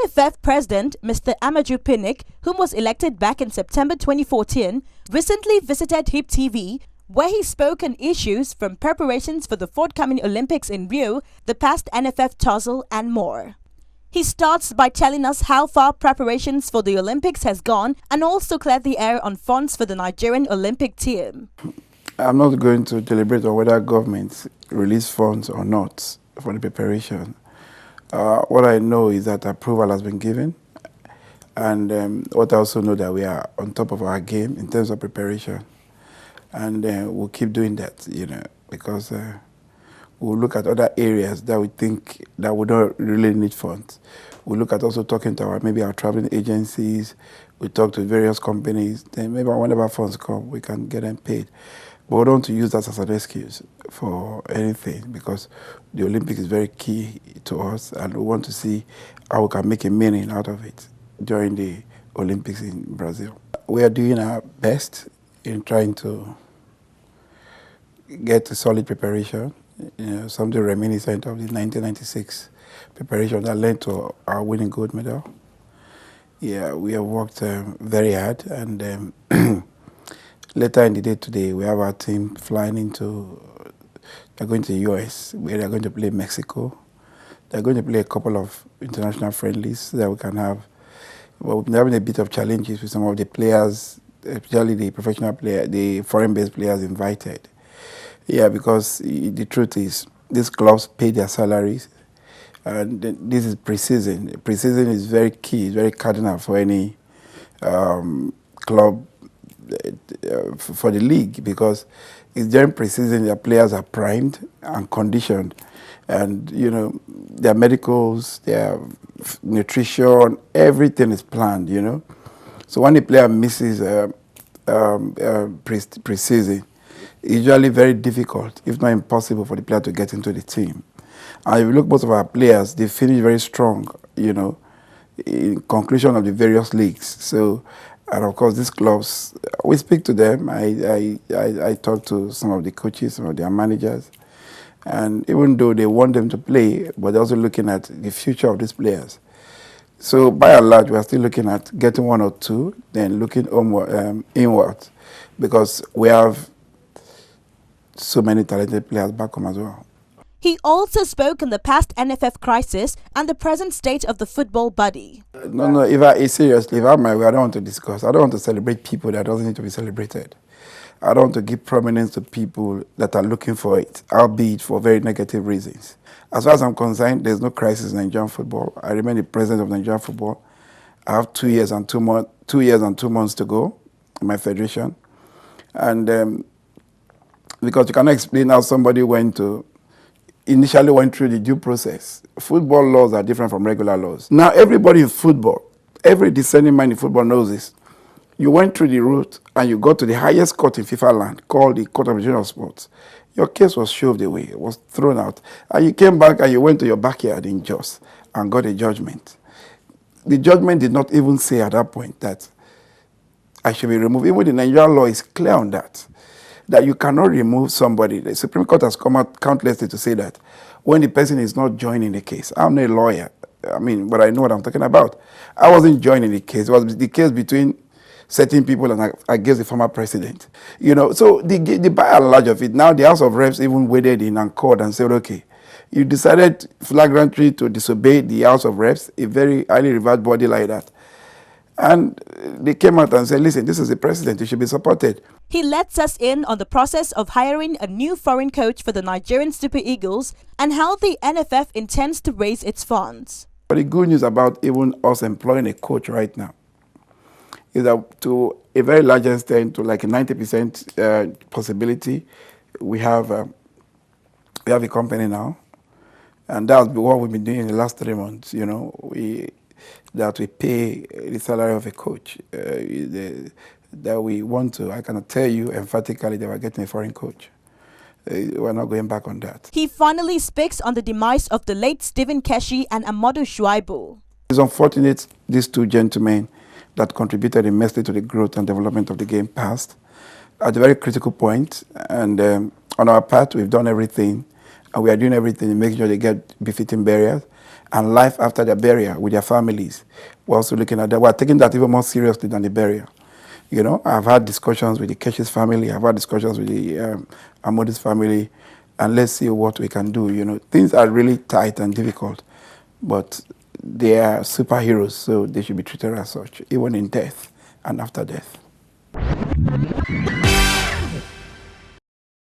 NFF president, Mr. AMAJU PINNICK, whom was elected back in September 2014, recently visited HipTv, where he spoke on issues from preparations for the forthcoming Olympics in Rio, the past NFF tussle, and more. He starts by telling us how far preparations for the Olympics has gone and also cleared the air on funds for the Nigerian Olympic team. I'm not going to deliberate on whether governments release funds or not for the preparation. What I know is that approval has been given, and what I also know that we are on top of our game in terms of preparation, and we'll keep doing that, because we'll look at other areas that we think that we don't really need funds. We'll look at also talking to maybe our traveling agencies. We talk to various companies. Then maybe whenever funds come, we can get them paid. But we don't want to use that as an excuse for anything, because the Olympics is very key to us, and we want to see how we can make a meaning out of it during the Olympics in Brazil. We are doing our best in trying to get a solid preparation, something reminiscent of the 1996 preparation that led to our winning gold medal. Yeah, we have worked very hard, and later in the day today, we have our team flying they're going to the US, where they're going to play Mexico. They're going to play a couple of international friendlies so that we can have, well, we've been having a bit of challenges with some of the players, especially the professional players, the foreign-based players invited. Yeah, because the truth is, these clubs pay their salaries, and this is pre-season. Pre-season is very key, it's very cardinal for any club for the league, because it's during pre-season their players are primed and conditioned, and their medicals, their nutrition, everything is planned. So when a player misses pre-season, it's usually very difficult, if not impossible, for the player to get into the team. And if you look, most of our players, they finish very strong, in conclusion of the various leagues. So, and of course, these clubs, we speak to them. I talk to some of the coaches, some of their managers, and even though they want them to play, but they're also looking at the future of these players. So by and large, we're still looking at getting one or two, then looking inward, because we have so many talented players back home as well. He also spoke on the past NFF crisis and the present state of the football body. No, seriously, if I'm my way, I don't want to discuss. I don't want to celebrate people that doesn't need to be celebrated. I don't want to give prominence to people that are looking for it, albeit for very negative reasons. As far as I'm concerned, there's no crisis in Nigerian football. I remain the president of Nigerian football. I have 2 years and 2 months to go in my federation. And because you cannot explain how somebody initially went through the due process. Football laws are different from regular laws. Now, everybody in football, every discerning mind in football knows this. You went through the route and you got to the highest court in FIFA land, called the Court of International Sports. Your case was shoved away, it was thrown out. And you came back and you went to your backyard in Jos and got a judgment. The judgment did not even say at that point that I should be removed. Even the Nigerian law is clear on that you cannot remove somebody. The Supreme Court has come out countlessly to say that when the person is not joining the case. I'm not a lawyer, but I know what I'm talking about. I wasn't joining the case. It was the case between certain people and against the former president. So the by and large of it, now the House of Reps even waded in and called and said, okay, you decided flagrantly to disobey the House of Reps, a very highly revered body like that. And they came out and said, listen, this is the president, you should be supported. He lets us in on the process of hiring a new foreign coach for the Nigerian Super Eagles and how the NFF intends to raise its funds. But the good news about even us employing a coach right now is that to a very large extent, to like a 90% possibility, we have a company now. And that's what we've been doing in the last 3 months. That we pay the salary of a coach, that we want to. I cannot tell you emphatically that we're getting a foreign coach. We're not going back on that. He finally speaks on the demise of the late Stephen Keshi and Amadou Shuaibu. It's unfortunate these two gentlemen that contributed immensely to the growth and development of the game passed at a very critical point. And on our part, we've done everything and we are doing everything to make sure they get befitting burials and life after their burial with their families. We're also looking at that. We're taking that even more seriously than the burial. You know, I've had discussions with the Keshi's family. I've had discussions with the Amodu's family, and let's see what we can do. You know, things are really tight and difficult, but they are superheroes, so they should be treated as such, even in death and after death.